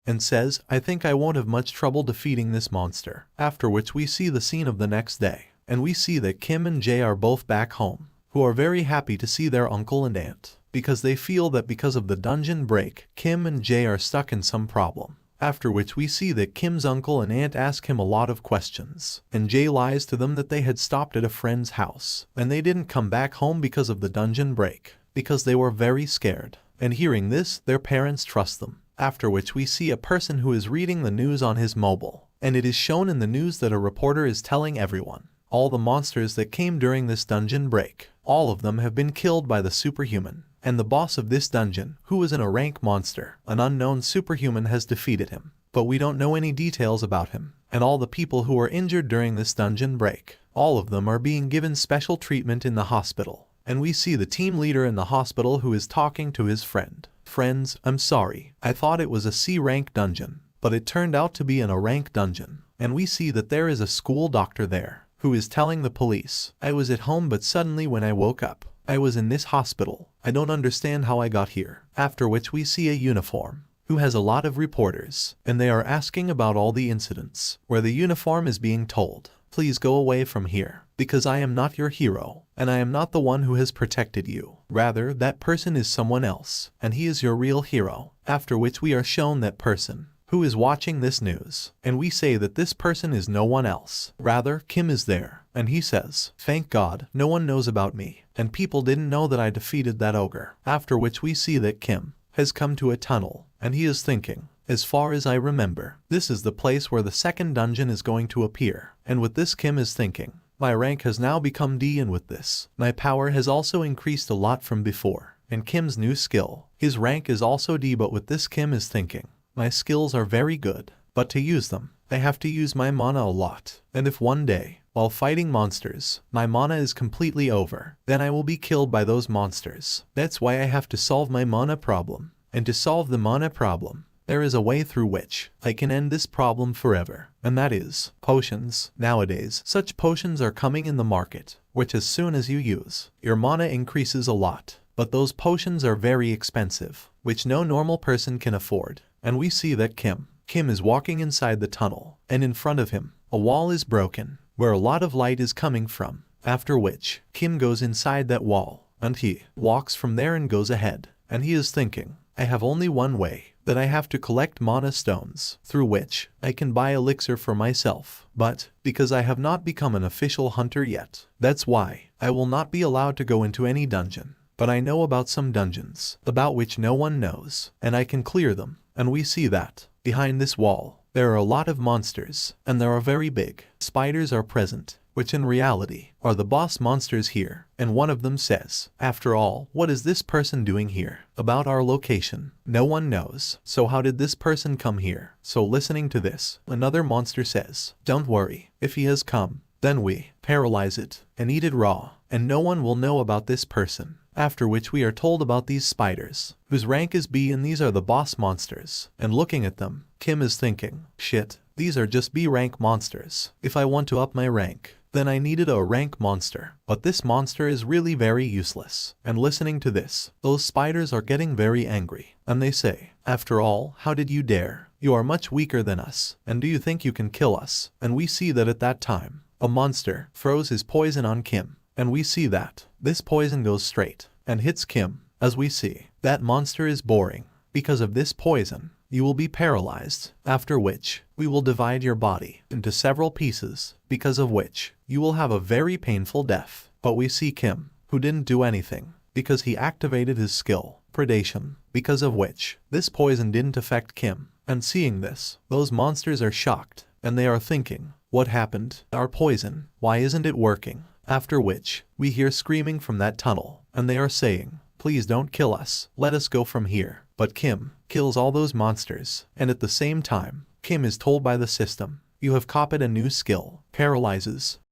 and says, I think I won't have much trouble defeating this monster. After which we see the scene of the next day, and we see that Kim and Jae are both back home, who are very happy to see their uncle and aunt, because they feel that because of the dungeon break, Kim and Jae are stuck in some problem. After which we see that Kim's uncle and aunt ask him a lot of questions, and Jae lies to them that they had stopped at a friend's house, and they didn't come back home because of the dungeon break, because they were very scared. And hearing this, their parents trust them. After which we see a person who is reading the news on his mobile, and it is shown in the news that a reporter is telling everyone, all the monsters that came during this dungeon break, all of them have been killed by the Superhuman. And the boss of this dungeon, who is a rank monster, an unknown Superhuman, has defeated him. But we don't know any details about him. And all the people who were injured during this dungeon break, all of them are being given special treatment in the hospital. And we see the team leader in the hospital who is talking to his friend. Friends, I'm sorry, I thought it was a C rank dungeon, but it turned out to be an A rank dungeon. And we see that there is a school doctor there, who is telling the police, I was at home but suddenly when I woke up, I was in this hospital. I don't understand how I got here. After which we see a uniform, who has a lot of reporters, and they are asking about all the incidents, where the uniform is being told, please go away from here, because I am not your hero, and I am not the one who has protected you. Rather, that person is someone else, and he is your real hero. After which we are shown that person, who is watching this news, and we say that this person is no one else. Rather, Kim is there, and he says, thank God, no one knows about me, and people didn't know that I defeated that ogre. After which we see that Kim has come to a tunnel, and he is thinking, as far as I remember, this is the place where the second dungeon is going to appear. And with this Kim is thinking, my rank has now become D, and with this, my power has also increased a lot from before. And Kim's new skill, his rank is also D, but with this Kim is thinking, my skills are very good, but to use them, I have to use my mana a lot. And if one day, while fighting monsters, my mana is completely over, then I will be killed by those monsters. That's why I have to solve my mana problem. And to solve the mana problem, there is a way through which I can end this problem forever, and that is potions. Nowadays, such potions are coming in the market, which as soon as you use, your mana increases a lot. But those potions are very expensive, which no normal person can afford. And we see that Kim is walking inside the tunnel, and in front of him, a wall is broken, where a lot of light is coming from. After which, Kim goes inside that wall, and he walks from there and goes ahead. And he is thinking, I have only one way, that I have to collect mana stones, through which I can buy elixir for myself. But, because I have not become an official hunter yet, that's why I will not be allowed to go into any dungeon. But I know about some dungeons, about which no one knows, and I can clear them. And we see that, behind this wall, there are a lot of monsters, and there are very big spiders are present, which in reality are the boss monsters here. And one of them says, after all, what is this person doing here? About our location, no one knows. So how did this person come here? So listening to this, another monster says, don't worry, if he has come, then we paralyze it and eat it raw, and no one will know about this person. After which we are told about these spiders, whose rank is B, and these are the boss monsters. And looking at them, Kim is thinking, shit, these are just B rank monsters. If I want to up my rank, then I needed a rank monster. But this monster is really very useless. And listening to this, those spiders are getting very angry. And they say, after all, how did you dare? You are much weaker than us. And do you think you can kill us? And we see that at that time, a monster throws his poison on Kim. And we see that this poison goes straight and hits Kim. As we see, that monster is boring. Because of this poison, you will be paralyzed, after which we will divide your body into several pieces, because of which you will have a very painful death. But we see Kim, who didn't do anything, because he activated his skill, predation, because of which this poison didn't affect Kim. And seeing this, those monsters are shocked, and they are thinking, what happened? Our poison, why isn't it working? After which, we hear screaming from that tunnel, and they are saying, please don't kill us, let us go from here. But Kim kills all those monsters, and at the same time, Kim is told by the system, you have copied a new skill, paralyzes.